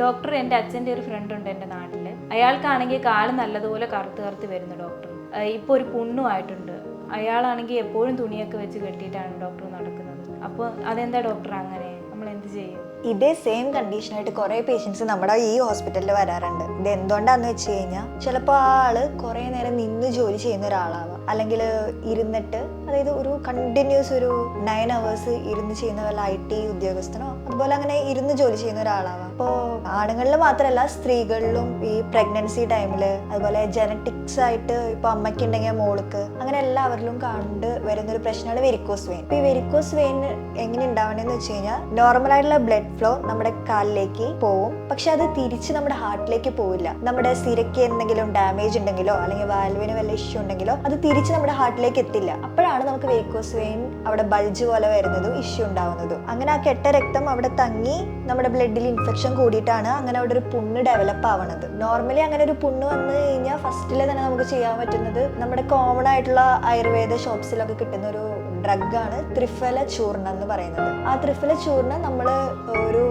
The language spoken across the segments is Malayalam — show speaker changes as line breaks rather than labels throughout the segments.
ഡോക്ടർ എൻ്റെ അച്ഛൻ്റെ ഒരു ഫ്രണ്ട് ഉണ്ട് എൻ്റെ നാട്ടിൽ. അയാൾക്കാണെങ്കിൽ കാല് നല്ലതുപോലെ കറുത്ത് വരുന്നു ഡോക്ടർ. ഇപ്പോൾ ഒരു പുണ്ണുമായിട്ടുണ്ട്. അയാളാണെങ്കിൽ എപ്പോഴും തുണിയൊക്കെ വെച്ച് കെട്ടിയിട്ടാണ് ഡോക്ടർ നടക്കുന്നത്. അപ്പോൾ അതെന്താ ഡോക്ടർ അങ്ങനെ? നമ്മൾ എന്ത് ചെയ്യും?
ഇതേ സെയിം കണ്ടീഷനായിട്ട് കുറേ പേഷ്യൻസ് നമ്മുടെ ഈ ഹോസ്പിറ്റലിൽ വരാറുണ്ട്. ഇത് എന്തുകൊണ്ടാന്ന് വെച്ച് കഴിഞ്ഞാൽ ചിലപ്പോൾ ആള് കുറേ നേരം നിന്ന് ജോലി ചെയ്യുന്ന ഒരാളാവാം, അല്ലെങ്കിൽ ഇരുന്നിട്ട്, അതായത് ഒരു കണ്ടിന്യൂസ് ഒരു 9 hours ഇരുന്ന് ചെയ്യുന്ന വല്ല IT ഉദ്യോഗസ്ഥനോ അതുപോലെ അങ്ങനെ ഇരുന്ന് ജോലി ചെയ്യുന്ന ഒരാളാവാം. അപ്പോൾ ആണുങ്ങളിൽ മാത്രമല്ല സ്ത്രീകളിലും ഈ പ്രഗ്നൻസി ടൈമിൽ, അതുപോലെ ജനറ്റിക്സ് ആയിട്ട് ഇപ്പോൾ അമ്മയ്ക്കുണ്ടെങ്കിൽ മോൾക്ക്, അങ്ങനെ എല്ലാവരിലും കണ്ട് വരുന്നൊരു പ്രശ്നമാണ് വെരിക്കോസ് വെയിൻ. ഇപ്പോൾ ഈ വെരിക്കോസ് വെയിൻ എങ്ങനെ ഉണ്ടാവണമെന്ന് വെച്ച് കഴിഞ്ഞാൽ നോർമലായിട്ടുള്ള ബ്ലഡ് ഫ്ലോ നമ്മുടെ കാലിലേക്ക് പോവും, പക്ഷെ അത് തിരിച്ച് നമ്മുടെ ഹാർട്ടിലേക്ക് പോവില്ല. നമ്മുടെ സിരയ്ക്ക് എന്തെങ്കിലും ഡാമേജ് ഉണ്ടെങ്കിലോ അല്ലെങ്കിൽ വാൽവിന് വല്ല ഇഷ്യൂ ഉണ്ടെങ്കിലോ അത് തിരിച്ച് നമ്മുടെ ഹാർട്ടിലേക്ക് എത്തില്ല. അപ്പോഴാണ് നമുക്ക് വെരിക്കോസ് വെയിൻ അവിടെ ബൾജ് പോലെ വരുന്നതും ഇഷ്യൂ ഉണ്ടാവുന്നതും. അങ്ങനെ ആ കെട്ട രക്തം അവിടെ തങ്ങി നമ്മുടെ ബ്ലഡിൽ ഇൻഫെക്ഷൻ കൂടിയിട്ടാണ് അങ്ങനെ അവിടെ ഒരു പുണ്ണ് ഡെവലപ്പ് ആവുന്നത്. നോർമലി അങ്ങനെ ഒരു പുണ്ണ് വന്നു കഴിഞ്ഞാൽ ഫസ്റ്റില് തന്നെ നമുക്ക് ചെയ്യാൻ പറ്റുന്നത് നമ്മുടെ കോമൺ ആയിട്ടുള്ള ആയുർവേദ ഷോപ്സിലൊക്കെ കിട്ടുന്ന ഒരു ഡ്രഗാണ് ത്രിഫല ചൂർണം എന്ന് പറയുന്നത്. ആ ത്രിഫല ചൂർണം നമ്മൾ ഒരു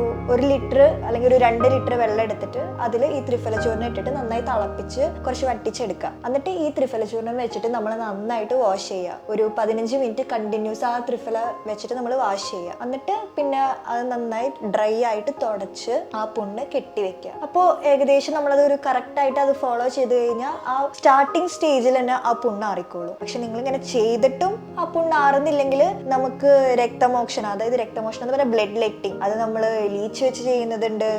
ലിറ്റർ അല്ലെങ്കിൽ ഒരു 2 ലിറ്റർ വെള്ളം എടുത്തിട്ട് അതിൽ ഈ ത്രിഫല ചൂർണം ഇട്ടിട്ട് നന്നായി തിളപ്പിച്ച് കുറച്ച് വറ്റിച്ചെടുക്കുക. എന്നിട്ട് ഈ ത്രിഫല ചൂർണം വെച്ചിട്ട് നമ്മൾ നന്നായിട്ട് വാഷ് ചെയ്യുക. ഒരു 15 മിനിറ്റ് കണ്ടിന്യൂസ് ആ ത്രിഫല വെച്ചിട്ട് നമ്മൾ വാഷ് ചെയ്യുക. എന്നിട്ട് പിന്നെ അത് നന്നായി ഡ്രൈ ആയിട്ട് തുടച്ച് ആ പുണ്ണ് കെട്ടിവെക്കുക. അപ്പോൾ ഏകദേശം നമ്മളത് ഒരു കറക്റ്റായിട്ട് അത് ഫോളോ ചെയ്ത് കഴിഞ്ഞാൽ ആ സ്റ്റാർട്ടിങ് സ്റ്റേജിൽ തന്നെ ആ പുണ്ണ് ആറിക്കോളൂ. പക്ഷെ നിങ്ങളിങ്ങനെ ചെയ്തിട്ടും ആ പുണ്ണ് ആറുന്നില്ലെങ്കിൽ നമുക്ക് രക്തമോക്ഷണം, അതായത് രക്തമോക്ഷണം എന്ന് പറയുന്നത് ബ്ലഡ് ലെറ്റിംഗ്, അത് നമ്മൾ ലീച്ച് വെച്ച് ചെയ്യുന്നതുണ്ട്,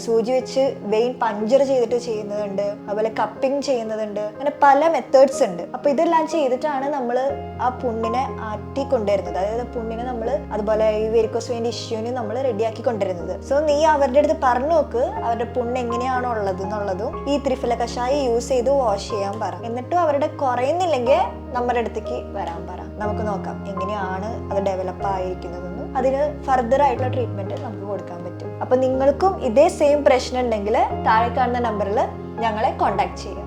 സൂചി വെച്ച് വെയിൻ പഞ്ചർ ചെയ്തിട്ട് ചെയ്യുന്നതുണ്ട്, അതുപോലെ കപ്പിംഗ് ചെയ്യുന്നതുണ്ട്. അങ്ങനെ പല മെത്തേഡ്സ് ഉണ്ട്. അപ്പൊ ഇതെല്ലാം ചെയ്തിട്ടാണ് നമ്മൾ ആ പുണ്ണിനെ ആറ്റി കൊണ്ടുവരുന്നത്. അതായത് പുണ്ണിനെ നമ്മൾ അതുപോലെ ഈ വെരിക്കോസ് വെയിൻ ഇഷ്യൂവിന് നമ്മൾ റെഡിയാക്കി കൊണ്ടുവരുന്നത്. സോ നീ അവരുടെ അടുത്ത് പറഞ്ഞു നോക്ക് അവരുടെ പുണ്ണ് എങ്ങനെയാണോ ഉള്ളത് എന്നുള്ളതും ഈ ത്രിഫല കഷായം യൂസ് ചെയ്ത് വാഷ് ചെയ്യാൻ പറ. എന്നിട്ടും അവരുടെ കുറയുന്നില്ലെങ്കിൽ നമ്മുടെ അടുത്തേക്ക് വരാൻ പറ. നമുക്ക് നോക്കാം എങ്ങനെയാണ് അത് ഡെവലപ്പ് ആയിരിക്കുന്നതെന്നും അതിന് ഫർദർ ആയിട്ടുള്ള ട്രീറ്റ്മെന്റ് നമുക്ക് കൊടുക്കാൻ പറ്റും. അപ്പൊ നിങ്ങൾക്കും ഇതേ സെയിം പ്രശ്നം ഉണ്ടെങ്കിൽ താഴെ കാണുന്ന നമ്പറിൽ ഞങ്ങളെ കോൺടാക്ട് ചെയ്യുക.